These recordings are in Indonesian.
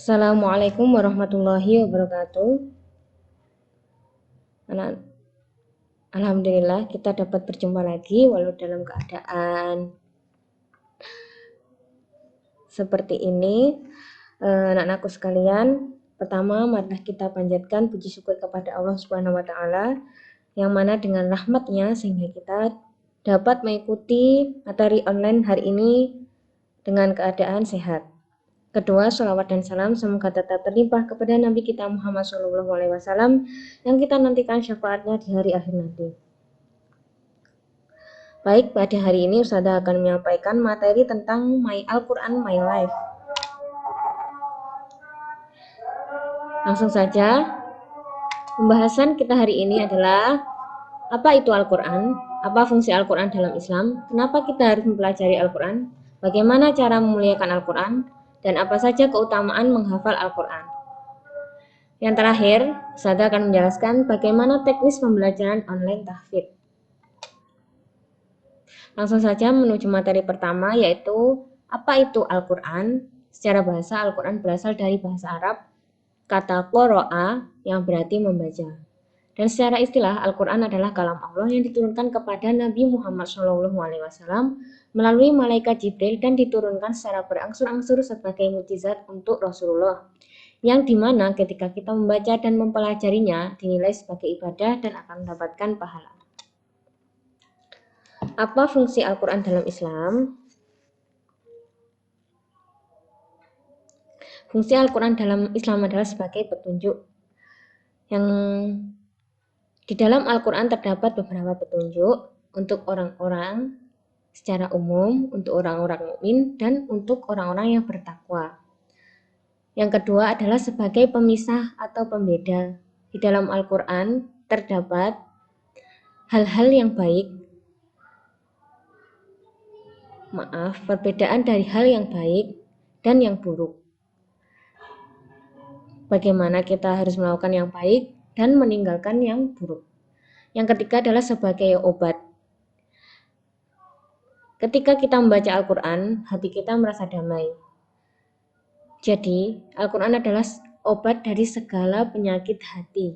Assalamualaikum warahmatullahi wabarakatuh. Alhamdulillah kita dapat berjumpa lagi walau dalam keadaan seperti ini. Anak-anakku sekalian, pertama marilah kita panjatkan puji syukur kepada Allah Subhanahu wa taala yang mana dengan rahmatnya sehingga kita dapat mengikuti materi online hari ini dengan keadaan sehat. Kedua, sholawat dan salam semoga tetap terlimpah kepada Nabi kita Muhammad SAW yang kita nantikan syafaatnya di hari akhir nanti. Baik, pada hari ini Ustazah akan menyampaikan materi tentang My Al-Quran My Life. Langsung saja, pembahasan kita hari ini adalah apa itu Al-Quran, apa fungsi Al-Quran dalam Islam, kenapa kita harus mempelajari Al-Quran, bagaimana cara memuliakan Al-Quran, dan apa saja keutamaan menghafal Al-Quran. Yang terakhir, Ustazah akan menjelaskan bagaimana teknis pembelajaran online tahfidz. Langsung saja menuju materi pertama, yaitu apa itu Al-Quran. Secara bahasa, Al-Quran berasal dari bahasa Arab, kata qoro'a yang berarti membaca. Dan secara istilah, Al-Quran adalah kalam Allah yang diturunkan kepada Nabi Muhammad SAW melalui malaikat Jibril dan diturunkan secara berangsur-angsur sebagai mukjizat untuk Rasulullah, yang dimana ketika kita membaca dan mempelajarinya dinilai sebagai ibadah dan akan mendapatkan pahala. Apa fungsi Al-Quran dalam Islam? Fungsi Al-Quran dalam Islam adalah sebagai petunjuk. Yang di dalam Al-Quran terdapat beberapa petunjuk untuk orang-orang secara umum, untuk orang-orang mukmin, dan untuk orang-orang yang bertakwa. Yang kedua adalah sebagai pemisah atau pembeda. Di dalam Al-Quran terdapat hal-hal yang baik, perbedaan dari hal yang baik dan yang buruk. Bagaimana kita harus melakukan yang baik dan meninggalkan yang buruk. Yang ketiga adalah sebagai obat. Ketika kita membaca Al-Quran, hati kita merasa damai. Jadi, Al-Quran adalah obat dari segala penyakit hati.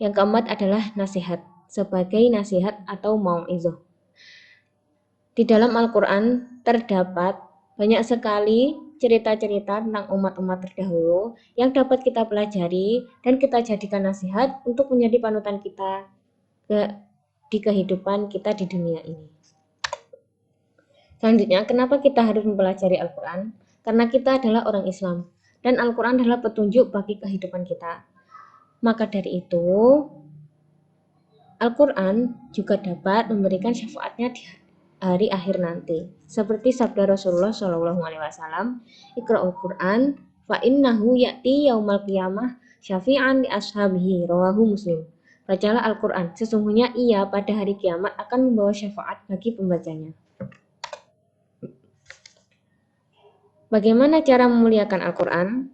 Yang keempat adalah nasihat, sebagai nasihat atau mau'izah. Di dalam Al-Quran terdapat banyak sekali cerita-cerita tentang umat-umat terdahulu yang dapat kita pelajari dan kita jadikan nasihat untuk menjadi panutan kita di kehidupan kita di dunia ini. Selanjutnya, kenapa kita harus mempelajari Al-Quran? Karena kita adalah orang Islam dan Al-Quran adalah petunjuk bagi kehidupan kita. Maka dari itu, Al-Quran juga dapat memberikan syafaatnya di hari akhir nanti. Seperti sabda Rasulullah SAW, Iqra'ul Quran fa innahu ya'ti yaumal qiyamah syafi'an li ashabihi, rawahu Muslim. Bacalah Al-Quran, sesungguhnya ia pada hari kiamat akan membawa syafaat bagi pembacanya. Bagaimana cara memuliakan Al-Quran?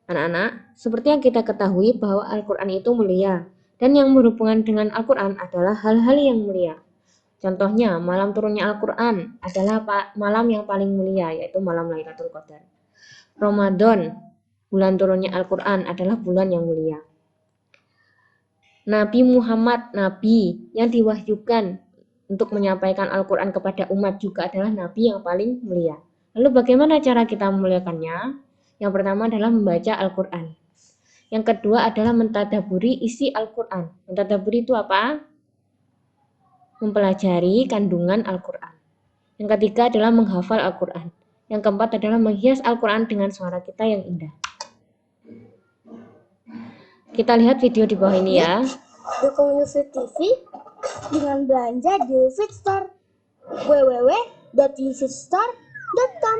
Anak-anak, seperti yang kita ketahui bahwa Al-Quran itu mulia, dan yang berhubungan dengan Al-Quran adalah hal-hal yang mulia. Contohnya, malam turunnya Al-Quran adalah malam yang paling mulia, yaitu malam Lailatul Qadar. Ramadan, bulan turunnya Al-Quran adalah bulan yang mulia. Nabi Muhammad, Nabi yang diwahyukan untuk menyampaikan Al-Quran kepada umat juga adalah Nabi yang paling mulia. Lalu bagaimana cara kita memuliakannya? Yang pertama adalah membaca Al-Quran. Yang kedua adalah mentadaburi isi Al-Quran. Mentadaburi itu apa? Mempelajari kandungan Al-Quran. Yang ketiga adalah menghafal Al-Quran. Yang keempat adalah menghias Al-Quran dengan suara kita yang indah. Kita lihat video di bawah ini ya. Dukung UFIT TV dengan belanja di UFIT Store. www.ufitstore.com.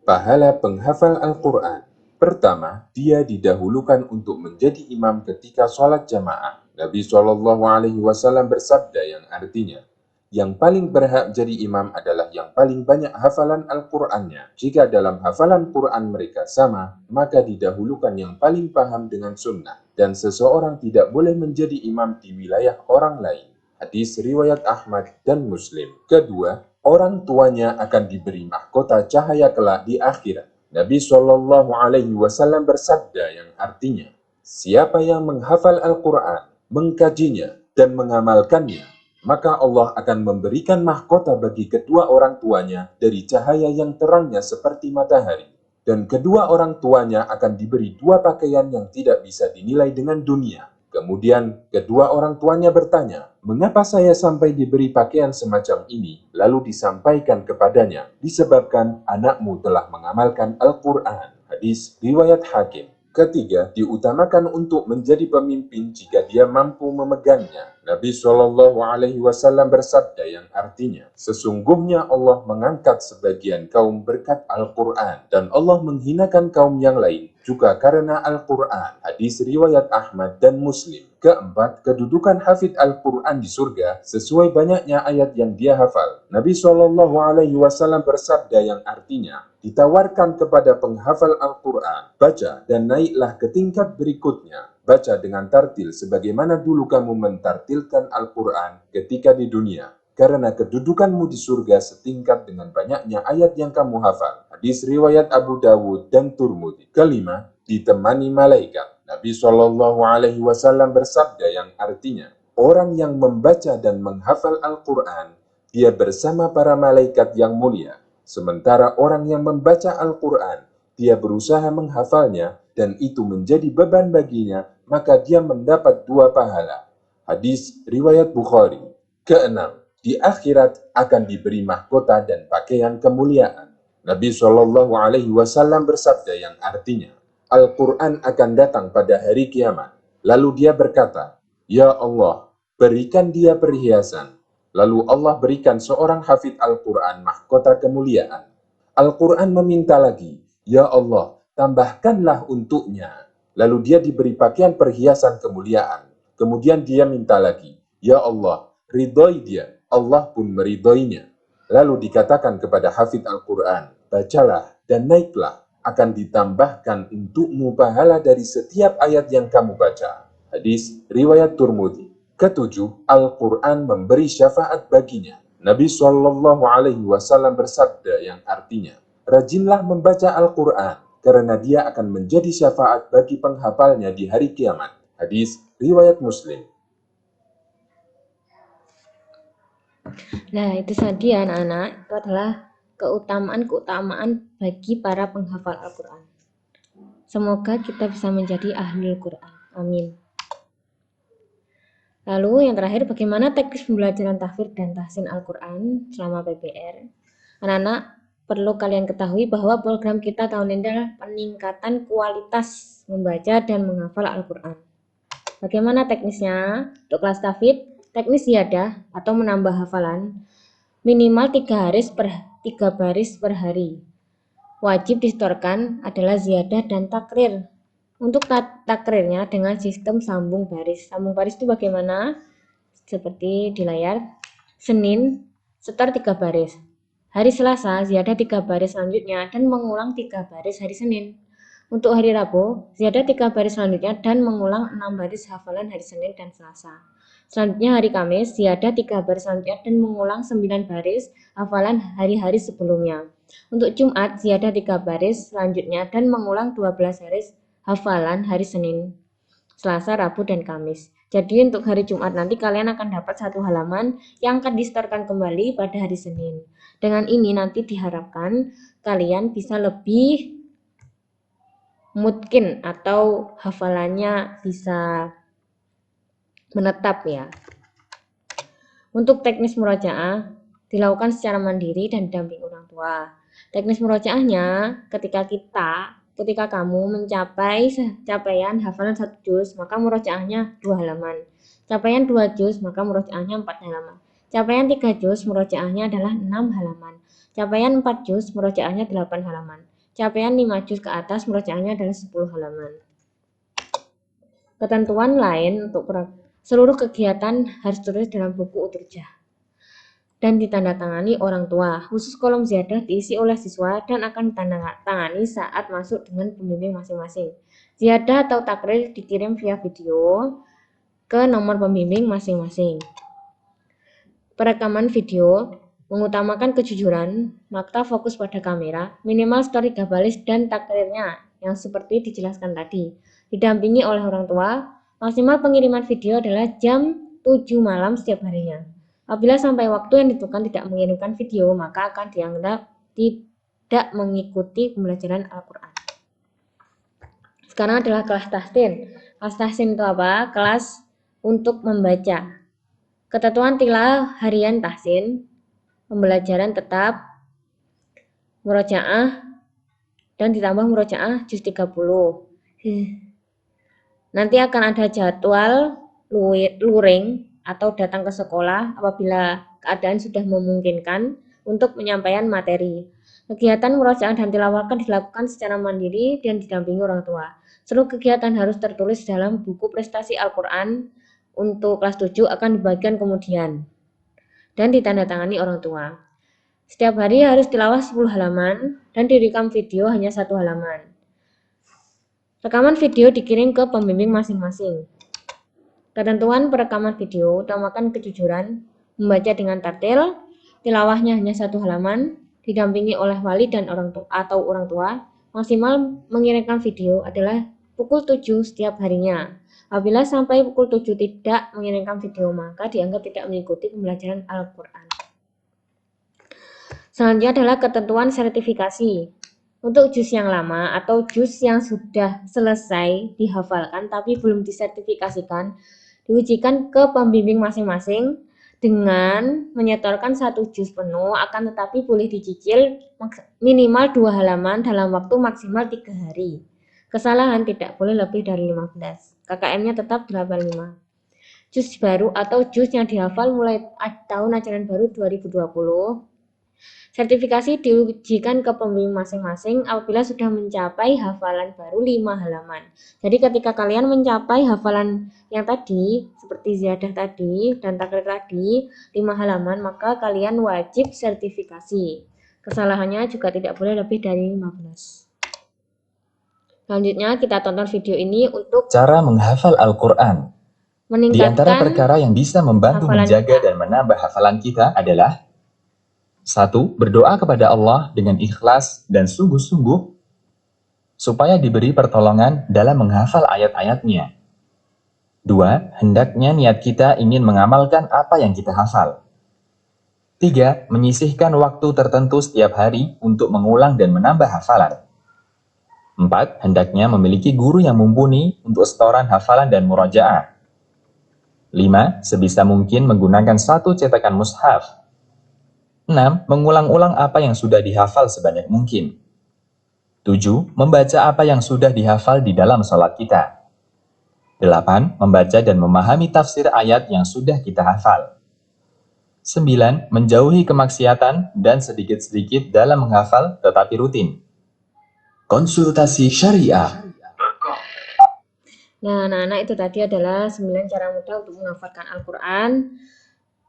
Pahala penghafal Al-Quran. Pertama, dia didahulukan untuk menjadi imam ketika sholat jamaah. Nabi SAW bersabda yang artinya, yang paling berhak jadi imam adalah yang paling banyak hafalan Al-Qur'annya. Jika dalam hafalan Quran mereka sama, maka didahulukan yang paling paham dengan sunnah. Dan seseorang tidak boleh menjadi imam di wilayah orang lain. Hadis riwayat Ahmad dan Muslim. Kedua, orang tuanya akan diberi mahkota cahaya kelak di akhirat. Nabi Shallallahu Alaihi Wasallam bersabda yang artinya, siapa yang menghafal Al-Quran, mengkajinya, dan mengamalkannya, maka Allah akan memberikan mahkota bagi kedua orang tuanya dari cahaya yang terangnya seperti matahari. Dan kedua orang tuanya akan diberi dua pakaian yang tidak bisa dinilai dengan dunia. Kemudian kedua orang tuanya bertanya, mengapa saya sampai diberi pakaian semacam ini? Lalu disampaikan kepadanya, disebabkan anakmu telah mengamalkan Al-Quran. Hadis riwayat Hakim. Ketiga, diutamakan untuk menjadi pemimpin jika dia mampu memegangnya. Nabi Shallallahu Alaihi Wasallam bersabda yang artinya, sesungguhnya Allah mengangkat sebagian kaum berkat Al-Quran dan Allah menghinakan kaum yang lain juga karena Al-Quran. Hadis riwayat Ahmad dan Muslim. Keempat, kedudukan hafid Al-Quran di surga sesuai banyaknya ayat yang dia hafal. Nabi Shallallahu Alaihi Wasallam bersabda yang artinya, ditawarkan kepada penghafal Al-Quran, baca dan naiklah ke tingkat berikutnya. Baca dengan tartil sebagaimana dulu kamu mentartilkan Al-Quran ketika di dunia. Karena kedudukanmu di surga setingkat dengan banyaknya ayat yang kamu hafal. Hadis riwayat Abu Dawud dan Turmudi. Kelima, ditemani malaikat. Nabi Shallallahu Alaihi Wasallam bersabda yang artinya, orang yang membaca dan menghafal Al-Quran, dia bersama para malaikat yang mulia. Sementara orang yang membaca Al-Quran, dia berusaha menghafalnya dan itu menjadi beban baginya, maka dia mendapat dua pahala. Hadis riwayat Bukhari. Keenam, di akhirat akan diberi mahkota dan pakaian kemuliaan. Nabi Shallallahu Alaihi Wasallam bersabda yang artinya, Al-Quran akan datang pada hari kiamat. Lalu dia berkata, ya Allah, berikan dia perhiasan. Lalu Allah berikan seorang hafid Al-Quran mahkota kemuliaan. Al-Quran meminta lagi, ya Allah, tambahkanlah untuknya. Lalu dia diberi pakaian perhiasan kemuliaan. Kemudian dia minta lagi, ya Allah, ridhoi dia. Allah pun meridhoinya. Lalu dikatakan kepada hafid Al-Quran, bacalah dan naiklah, akan ditambahkan untukmu pahala dari setiap ayat yang kamu baca. Hadis riwayat Turmudi. Ketujuh, Al-Quran memberi syafaat baginya. Nabi Shallallahu Alaihi Wasallam bersabda yang artinya, rajinlah membaca Al-Quran, karena dia akan menjadi syafaat bagi penghafalnya di hari kiamat. Hadis riwayat Muslim. Nah, itu tadi ya anak-anak, itu adalah keutamaan-keutamaan bagi para penghafal Al-Quran. Semoga kita bisa menjadi ahli Al-Quran. Amin. Lalu yang terakhir, bagaimana teknis pembelajaran tahfidz dan tahsin Al-Quran selama PBR? Anak-anak, perlu kalian ketahui bahwa program kita tahun ini adalah peningkatan kualitas membaca dan menghafal Al-Quran. Bagaimana teknisnya? Untuk kelas tahfidz, teknis ziyadah atau menambah hafalan minimal 3 baris per hari. Wajib disetorkan adalah ziyadah dan takrir. Untuk takrirnya dengan sistem sambung baris. Sambung baris itu bagaimana? Seperti di layar. Senin, setor 3 baris. Hari Selasa, ziyadah 3 baris selanjutnya dan mengulang 3 baris hari Senin. Untuk hari Rabu, ziyadah 3 baris selanjutnya dan mengulang 6 baris hafalan hari Senin dan Selasa. Selanjutnya hari Kamis, ziyadah 3 baris selanjutnya dan mengulang 9 baris hafalan hari-hari sebelumnya. Untuk Jumat, ziyadah 3 baris selanjutnya dan mengulang 12 baris hafalan hari Senin, Selasa, Rabu, dan Kamis. Jadi untuk hari Jumat nanti kalian akan dapat 1 halaman yang akan disetorkan kembali pada hari Senin. Dengan ini nanti diharapkan kalian bisa lebih mungkin atau hafalannya bisa menetap ya. Untuk teknis murojaah dilakukan secara mandiri dan didampingi orang tua. Teknis murojaahnya ketika kamu mencapai capaian hafalan 1 juz, maka murojaahnya 2 halaman. Capaian 2 juz, maka murojaahnya 4 halaman. Capaian 3 juz, murojaahnya adalah 6 halaman. Capaian 4 juz, murojaahnya 8 halaman. Capaian 5 juz ke atas, murojaahnya adalah 10 halaman. Ketentuan lain untuk seluruh kegiatan harus tertulis dalam buku uturjah dan ditandatangani orang tua. Khusus kolom ziyadah diisi oleh siswa dan akan ditandatangani saat masuk dengan pembimbing masing-masing. Ziyadah atau takrir dikirim via video ke nomor pembimbing masing-masing. Perekaman video mengutamakan kejujuran, maka fokus pada kamera, minimal story gabalis dan takrirnya yang seperti dijelaskan tadi. Didampingi oleh orang tua, maksimal pengiriman video adalah jam 7 malam setiap harinya. Apabila sampai waktu yang ditentukan tidak mengirimkan video, maka akan dianggap tidak mengikuti pembelajaran Al-Quran. Sekarang adalah kelas tahsin. Kelas tahsin itu apa? Kelas untuk membaca. Ketentuan tilawah harian tahsin, pembelajaran tetap, murojaah, dan ditambah murojaah juz 30. Nanti akan ada jadwal luring atau datang ke sekolah apabila keadaan sudah memungkinkan untuk penyampaian materi. Kegiatan murojaah dan tilawah akan dilakukan secara mandiri dan didampingi orang tua. Seluruh kegiatan harus tertulis dalam buku prestasi Al-Quran untuk kelas 7 akan dibagikan kemudian dan ditandatangani orang tua. Setiap hari harus tilawah 10 halaman dan direkam video hanya 1 halaman. Rekaman video dikirim ke pembimbing masing-masing. Ketentuan perekaman video utamakan kejujuran, membaca dengan tartil, tilawahnya hanya 1 halaman, didampingi oleh wali dan orang tua. Maksimal mengirimkan video adalah pukul 7 setiap harinya. Apabila sampai pukul 7 tidak mengirimkan video, maka dianggap tidak mengikuti pembelajaran Al-Quran. Selanjutnya adalah ketentuan sertifikasi. Untuk juz yang lama atau juz yang sudah selesai dihafalkan tapi belum disertifikasikan, diujikan ke pembimbing masing-masing dengan menyetorkan 1 juz penuh, akan tetapi boleh dicicil minimal 2 halaman dalam waktu maksimal 3 hari. Kesalahan tidak boleh lebih dari 15. KKM-nya tetap 85. Juz baru atau juz yang dihafal mulai tahun ajaran baru 2020. Sertifikasi diujikan ke pembimbing masing-masing apabila sudah mencapai hafalan baru 5 halaman. Jadi ketika kalian mencapai hafalan yang tadi, seperti ziyadah tadi dan takrir tadi, 5 halaman, maka kalian wajib sertifikasi. Kesalahannya juga tidak boleh lebih dari 15. Selanjutnya kita tonton video ini untuk cara menghafal Al-Quran. Di antara meningkatkan perkara yang bisa membantu hafalan menjaga kita. dan menambah hafalan kita adalah 1. Berdoa kepada Allah dengan ikhlas dan sungguh-sungguh supaya diberi pertolongan dalam menghafal ayat-ayatnya. 2. Hendaknya niat kita ingin mengamalkan apa yang kita hafal. 3. Menyisihkan waktu tertentu setiap hari untuk mengulang dan menambah hafalan. 4. Hendaknya memiliki guru yang mumpuni untuk setoran hafalan dan murojaah. 5. Sebisa mungkin menggunakan 1 cetakan mushaf. 6. Mengulang-ulang apa yang sudah dihafal sebanyak mungkin. 7. Membaca apa yang sudah dihafal di dalam sholat kita. 8. Membaca dan memahami tafsir ayat yang sudah kita hafal. 9. Menjauhi kemaksiatan dan sedikit-sedikit dalam menghafal tetapi rutin. Konsultasi syariah. Nah, anak-anak, itu tadi adalah 9 cara mudah untuk menghafalkan Al-Quran.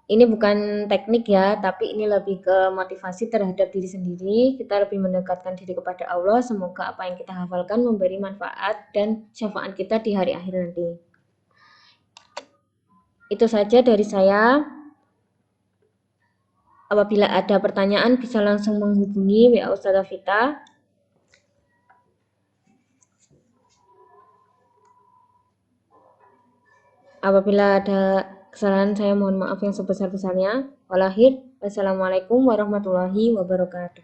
Ini bukan teknik ya, tapi ini lebih ke motivasi terhadap diri sendiri. Kita lebih mendekatkan diri kepada Allah. Semoga apa yang kita hafalkan memberi manfaat dan syafaat kita di hari akhir nanti. Itu saja dari saya. Apabila ada pertanyaan bisa langsung menghubungi WA Ustazah Vita. Apabila ada kesalahan, saya mohon maaf yang sebesar-besarnya. Wassalamualaikum warahmatullahi wabarakatuh.